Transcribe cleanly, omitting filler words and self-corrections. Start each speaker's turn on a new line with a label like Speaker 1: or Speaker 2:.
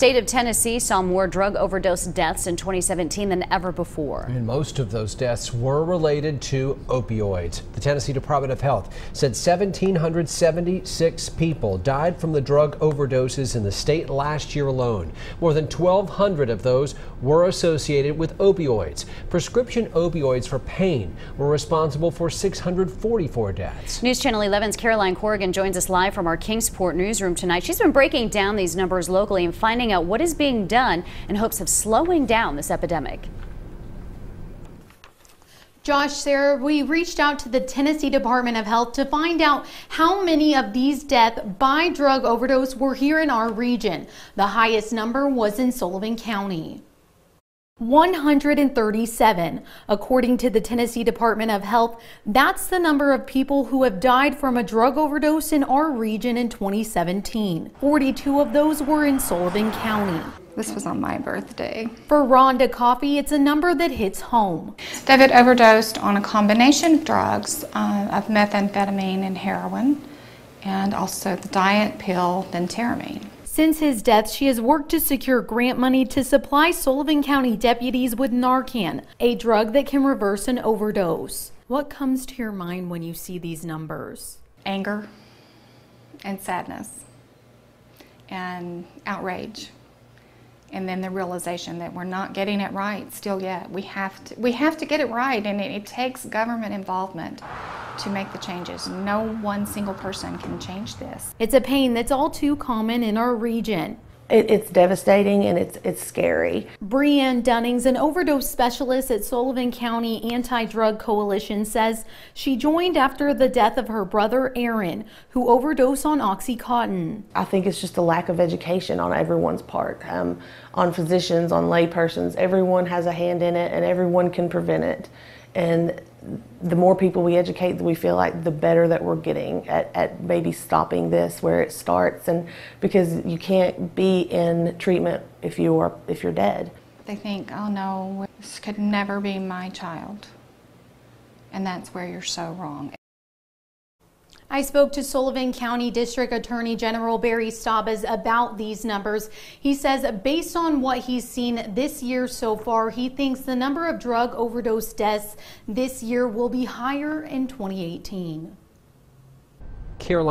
Speaker 1: State of Tennessee saw more drug overdose deaths in 2017 than ever before.
Speaker 2: And most of those deaths were related to opioids. The Tennessee Department of Health said 1,776 people died from the drug overdoses in the state last year alone. More than 1,200 of those were associated with opioids. Prescription opioids for pain were responsible for 644 deaths.
Speaker 1: News Channel 11's Caroline Corrigan joins us live from our Kingsport newsroom tonight. She's been breaking down these numbers locally and finding out what is being done in hopes of slowing down this epidemic.
Speaker 3: Josh, Sarah, we reached out to the Tennessee Department of Health to find out how many of these deaths by drug overdose were here in our region. The highest number was in Sullivan County. 137. According to the Tennessee Department of Health, that's the number of people who have died from a drug overdose in our region in 2017. 42 of those were in Sullivan County.
Speaker 4: This was on my birthday.
Speaker 3: For Rhonda Coffey, it's a number that hits home.
Speaker 4: David overdosed on a combination of drugs, of methamphetamine and heroin, and also the diet pill phentermine.
Speaker 3: Since his death, she has worked to secure grant money to supply Sullivan County deputies with Narcan, a drug that can reverse an overdose. What comes to your mind when you see these numbers?
Speaker 4: Anger and sadness and outrage. And then the realization that we're not getting it right still yet. We have to get it right, and it takes government involvement to make the changes. No one single person can change this.
Speaker 3: It's a pain that's all too common in our region.
Speaker 5: It's devastating and it's scary.
Speaker 3: Breanne Dunnings, an overdose specialist at Sullivan County Anti-Drug Coalition, says she joined after the death of her brother Aaron, who overdosed on Oxycontin.
Speaker 5: I think it's just a lack of education on everyone's part, on physicians, on laypersons. Everyone has a hand in it and everyone can prevent it. And the more people we educate, we feel like the better that we're getting at maybe stopping this where it starts. And because you can't be in treatment if you're dead.
Speaker 4: They think, oh no, this could never be my child. And that's where you're so wrong.
Speaker 3: I spoke to Sullivan County District Attorney General Barry Staubas about these numbers. He says based on what he's seen this year so far, he thinks the number of drug overdose deaths this year will be higher in 2018.
Speaker 2: Caroline